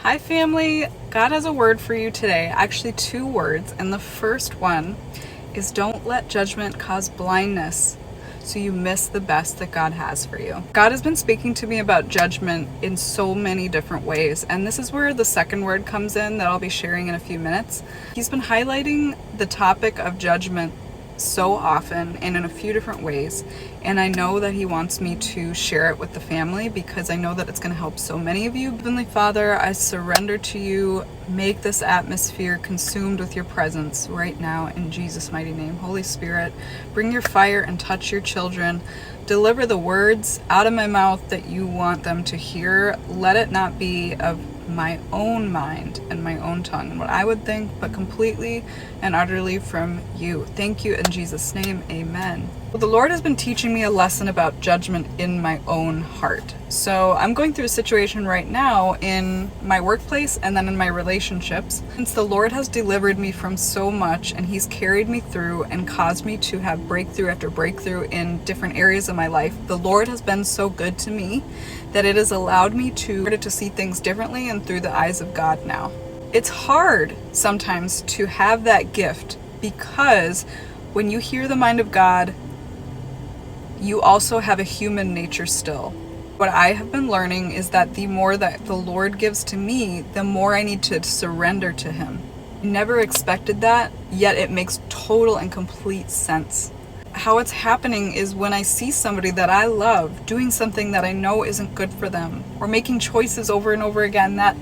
Hi family, God has a word for you today, actually 2 words, and the first one is don't let judgment cause blindness so you miss the best that God has for you. God has been speaking to me about judgment in so many different ways, and this is where the second word comes in that I'll be sharing in a few minutes. He's been highlighting the topic of judgment so often and in a few different ways, and I know that he wants me to share it with the family because I know that it's going to help so many of you. Heavenly Father, I surrender to you. Make this atmosphere consumed with your presence right now in Jesus' mighty name. Holy Spirit, bring your fire and touch your children. Deliver the words out of my mouth that you want them to hear. Let it not be of my own mind and my own tongue and what I would think, but completely and utterly from you. Thank you in Jesus' name, amen. Well, the Lord has been teaching me a lesson about judgment in my own heart. So I'm going through a situation right now in my workplace and then in my relationships. Since the Lord has delivered me from so much and he's carried me through and caused me to have breakthrough after breakthrough in different areas of my life, the Lord has been so good to me that it has allowed me to see things differently and through the eyes of God now. It's hard sometimes to have that gift because when you hear the mind of God, you also have a human nature still. What I have been learning is that the more that the Lord gives to me, the more I need to surrender to him. I never expected that, yet it makes total and complete sense. How it's happening is when I see somebody that I love doing something that I know isn't good for them, or making choices over and over again that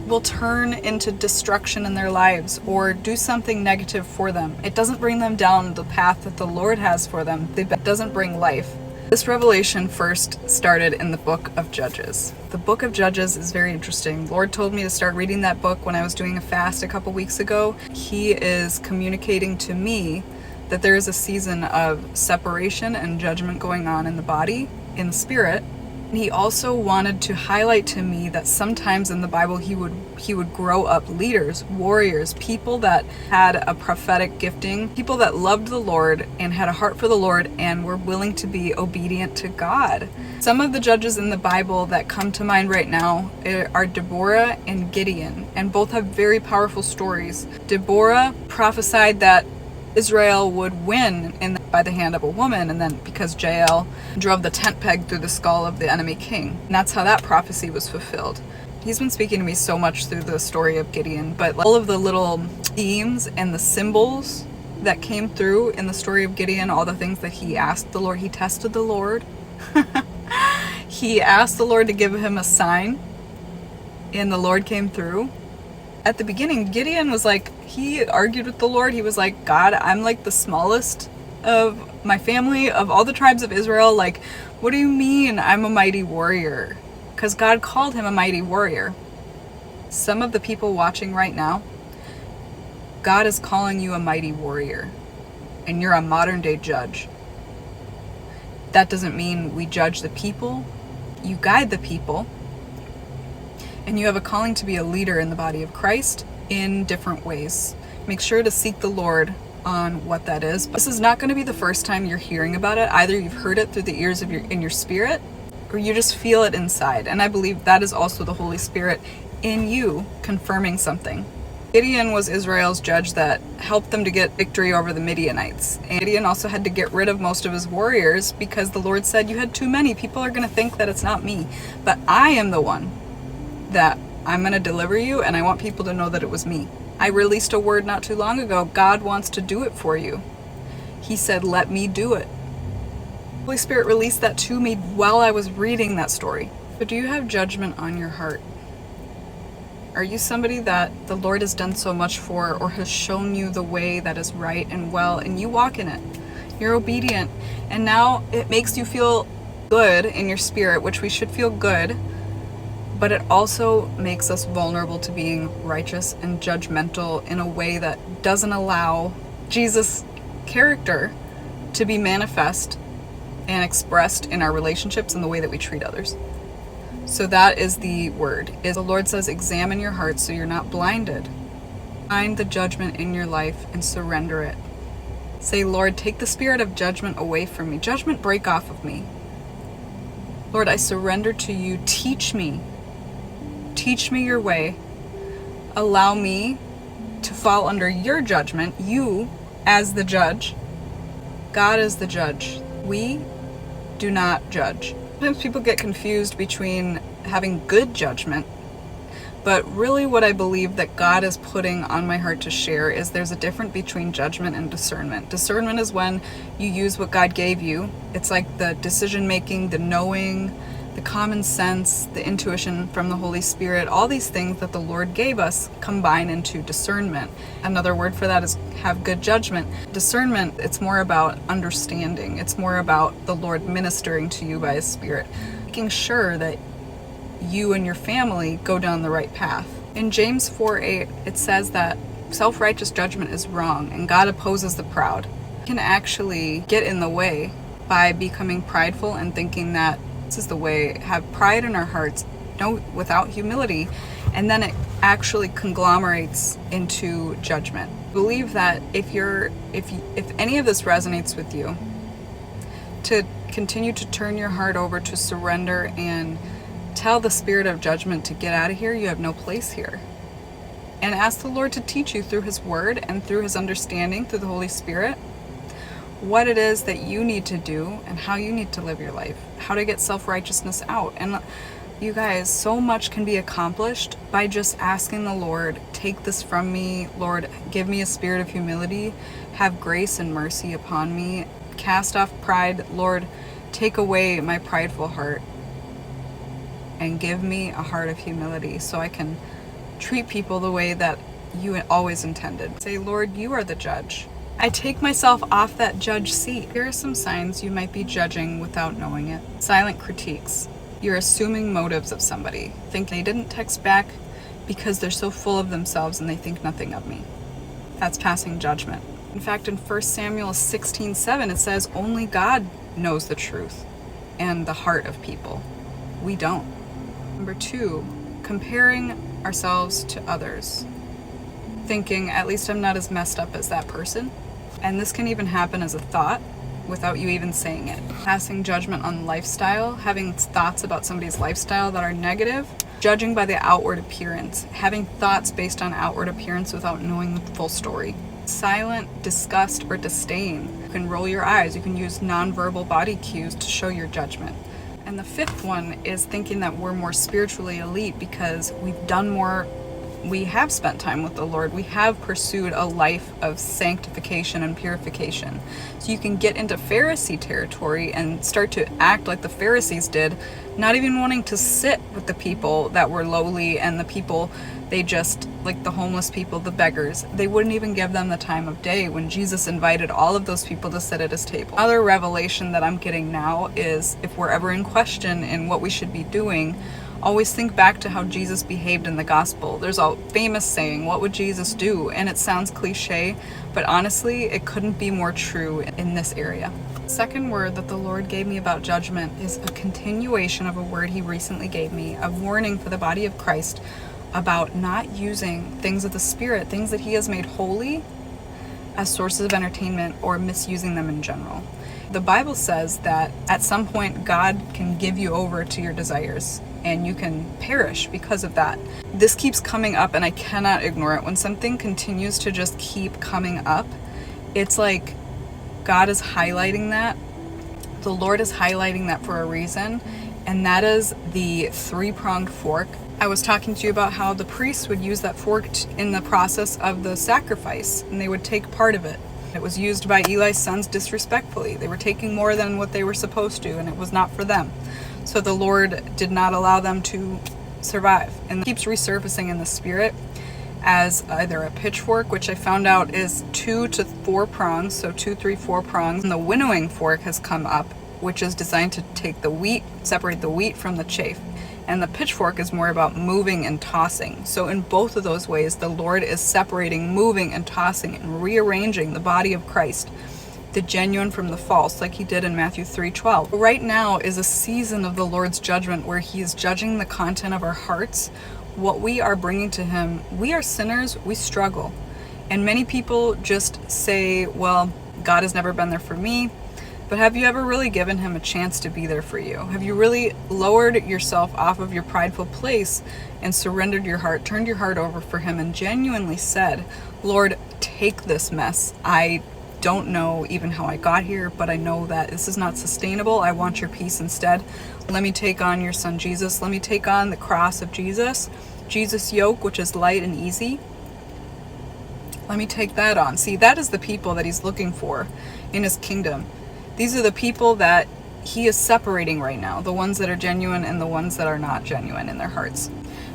will turn into destruction in their lives or do something negative for them. It doesn't bring them down the path that the Lord has for them. It doesn't bring life. This revelation first started in the book of Judges. The book of Judges is very interesting. The Lord told me to start reading that book when I was doing a fast a couple weeks ago. He is communicating to me that there is a season of separation and judgment going on in the body, in the spirit. And he also wanted to highlight to me that sometimes in the Bible he would grow up leaders, warriors, people that had a prophetic gifting, people that loved the Lord and had a heart for the Lord and were willing to be obedient to God. Some of the judges in the Bible that come to mind right now are Deborah and Gideon, and both have very powerful stories. Deborah prophesied that Israel would win by the hand of a woman, and then because Jael drove the tent peg through the skull of the enemy king. And that's how that prophecy was fulfilled. He's been speaking to me so much through the story of Gideon, but all of the little themes and the symbols that came through in the story of Gideon, all the things that he asked the Lord, he tested the Lord. He asked the Lord to give him a sign, and the Lord came through. At the beginning, Gideon was like, he argued with the Lord. He was like, God, I'm like the smallest of my family, of all the tribes of Israel. Like, what do you mean I'm a mighty warrior? Because God called him a mighty warrior. Some of the people watching right now, God is calling you a mighty warrior, and you're a modern day judge. That doesn't mean we judge the people. You guide the people. And you have a calling to be a leader in the body of Christ in different ways. Make sure to seek the Lord on what that is. This is not going to be the first time you're hearing about it. Either you've heard it through the ears of in your spirit, or you just feel it inside. And I believe that is also the Holy Spirit in you confirming something. Gideon was Israel's judge that helped them to get victory over the Midianites. And Gideon also had to get rid of most of his warriors because the Lord said, you had too many. People are going to think that it's not me, but I am the one that I'm going to deliver you, and I want people to know that it was me. I released a word not too long ago. God wants to do it for you. He said, let me do it. Holy Spirit released that to me while I was reading that story. But do you have judgment on your heart? Are you somebody that the Lord has done so much for, or has shown you the way that is right and well, and you walk in it? You're obedient, and now it makes you feel good in your spirit, which we should feel good. But it also makes us vulnerable to being righteous and judgmental in a way that doesn't allow Jesus' character to be manifest and expressed in our relationships and the way that we treat others. So that is the word. The Lord says, examine your heart so you're not blinded. Find the judgment in your life and surrender it. Say, Lord, take the spirit of judgment away from me. Judgment, break off of me. Lord, I surrender to you. Teach me Teach me your way. Allow me to fall under your judgment, you as the judge. God is the judge. We do not judge. Sometimes people get confused between having good judgment, but really what I believe that God is putting on my heart to share is there's a difference between judgment and discernment. Discernment is when you use what God gave you. It's like the decision making, the knowing, the common sense, the intuition from the Holy Spirit, all these things that the Lord gave us combine into discernment. Another word for that is have good judgment. Discernment, it's more about understanding. It's more about the Lord ministering to you by His Spirit, making sure that you and your family go down the right path. In James 4:8, it says that self-righteous judgment is wrong and God opposes the proud. We can actually get in the way by becoming prideful and thinking that this is the way, have pride in our hearts, no, without humility, and then it actually conglomerates into judgment. I believe that if any of this resonates with you, to continue to turn your heart over, to surrender and tell the spirit of judgment to get out of here. You have no place here. And ask the Lord to teach you through His Word and through His understanding, through the Holy Spirit, what it is that you need to do and how you need to live your life, how to get self-righteousness out. And you guys, so much can be accomplished by just asking the Lord, take this from me. Lord, give me a spirit of humility. Have grace and mercy upon me. Cast off pride. Lord, take away my prideful heart and give me a heart of humility so I can treat people the way that you always intended. Say, Lord, you are the judge. I take myself off that judge seat. Here are some signs you might be judging without knowing it. Silent critiques. You're assuming motives of somebody. Think they didn't text back because they're so full of themselves and they think nothing of me. That's passing judgment. In fact, in 1 Samuel 16:7, it says, only God knows the truth and the heart of people. We don't. Number 2, comparing ourselves to others. Thinking, at least I'm not as messed up as that person. And this can even happen as a thought without you even saying it. Passing judgment on lifestyle, having thoughts about somebody's lifestyle that are negative. Judging by the outward appearance, having thoughts based on outward appearance without knowing the full story. Silent disgust or disdain. You can roll your eyes. You can use nonverbal body cues to show your judgment. And the 5th one is thinking that we're more spiritually elite because we've done more. We have spent time with the Lord. We have pursued a life of sanctification and purification. So you can get into Pharisee territory and start to act like the Pharisees did, not even wanting to sit with the people that were lowly and the people they just, like the homeless people, the beggars, they wouldn't even give them the time of day when Jesus invited all of those people to sit at His table. Another revelation that I'm getting now is if we're ever in question in what we should be doing, always think back to how Jesus behaved in the gospel. There's a famous saying, what would Jesus do? And it sounds cliche, but honestly, it couldn't be more true in this area. Second word that the Lord gave me about judgment is a continuation of a word He recently gave me, a warning for the body of Christ about not using things of the Spirit, things that He has made holy, as sources of entertainment or misusing them in general. The Bible says that at some point God can give you over to your desires and you can perish because of that. This keeps coming up and I cannot ignore it. When something continues to just keep coming up, it's like God is highlighting that. The Lord is highlighting that for a reason, and that is the 3-pronged fork. I was talking to you about how the priests would use that fork in the process of the sacrifice, and they would take part of it. It was used by Eli's sons disrespectfully. They were taking more than what they were supposed to, and it was not for them. So the Lord did not allow them to survive. And it keeps resurfacing in the Spirit as either a pitchfork, which I found out is 2 to 4 prongs, so 2, 3, 4 prongs. And the winnowing fork has come up, which is designed to take the wheat, separate the wheat from the chaff. And the pitchfork is more about moving and tossing. So in both of those ways, the Lord is separating, moving and tossing and rearranging the body of Christ, the genuine from the false, like He did in Matthew 3:12. Right now is a season of the Lord's judgment where He is judging the content of our hearts, what we are bringing to Him. We are sinners, we struggle. And many people just say, well, God has never been there for me. But have you ever really given him a chance to be there for you? Have you really lowered yourself off of your prideful place and surrendered your heart, turned your heart over for him, and genuinely said, Lord, take this mess. I don't know even how I got here, but I know that this is not sustainable. I want your peace instead. Let me take on your son Jesus. Let me take on the cross of Jesus. Jesus' yoke, which is light and easy. Let me take that on. See, that is the people that he's looking for in his kingdom. These are the people that he is separating right now, the ones that are genuine and the ones that are not genuine in their hearts.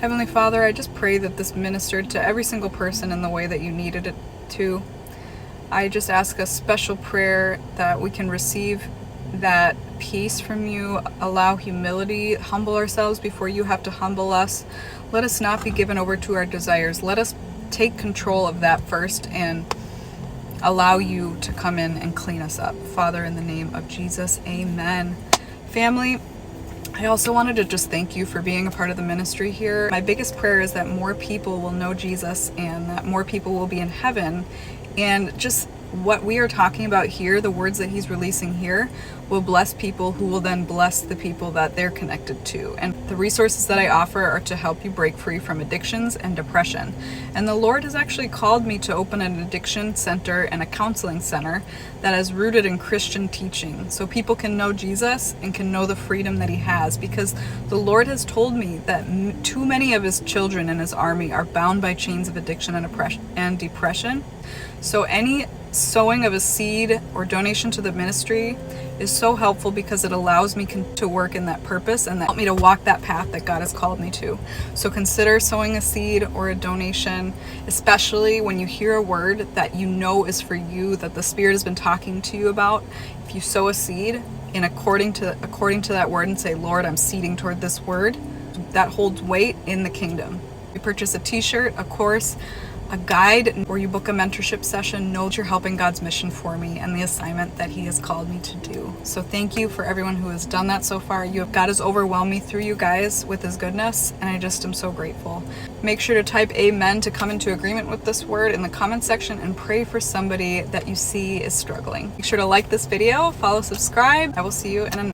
Heavenly Father, I just pray that this ministered to every single person in the way that you needed it to. I just ask a special prayer that we can receive that peace from you, allow humility, humble ourselves before you have to humble us. Let us not be given over to our desires. Let us take control of that first and allow you to come in and clean us up. Father, in the name of Jesus, amen. Family, I also wanted to just thank you for being a part of the ministry here. My biggest prayer is that more people will know Jesus and that more people will be in heaven. And just what we are talking about here, the words that he's releasing here, will bless people who will then bless the people that they're connected to. And the resources that I offer are to help you break free from addictions and depression. And the Lord has actually called me to open an addiction center and a counseling center that is rooted in Christian teaching, so people can know Jesus and can know the freedom that he has, because the Lord has told me that too many of his children in his army are bound by chains of addiction and depression. So any sowing of a seed or donation to the ministry is so helpful because it allows me to work in that purpose and help me to walk that path that God has called me to. So consider sowing a seed or a donation, especially when you hear a word that you know is for you, that the Spirit has been talking to you about. If you sow a seed and according to that word and say, Lord, I'm seeding toward this word, that holds weight in the kingdom. You purchase a t-shirt, a course, a guide, or you book a mentorship session, know that you're helping God's mission for me and the assignment that he has called me to do. So thank you for everyone who has done that so far. God has overwhelmed me through you guys with his goodness, and I just am so grateful. Make sure to type amen to come into agreement with this word in the comment section and pray for somebody that you see is struggling. Make sure to like this video, follow, subscribe. I will see you in another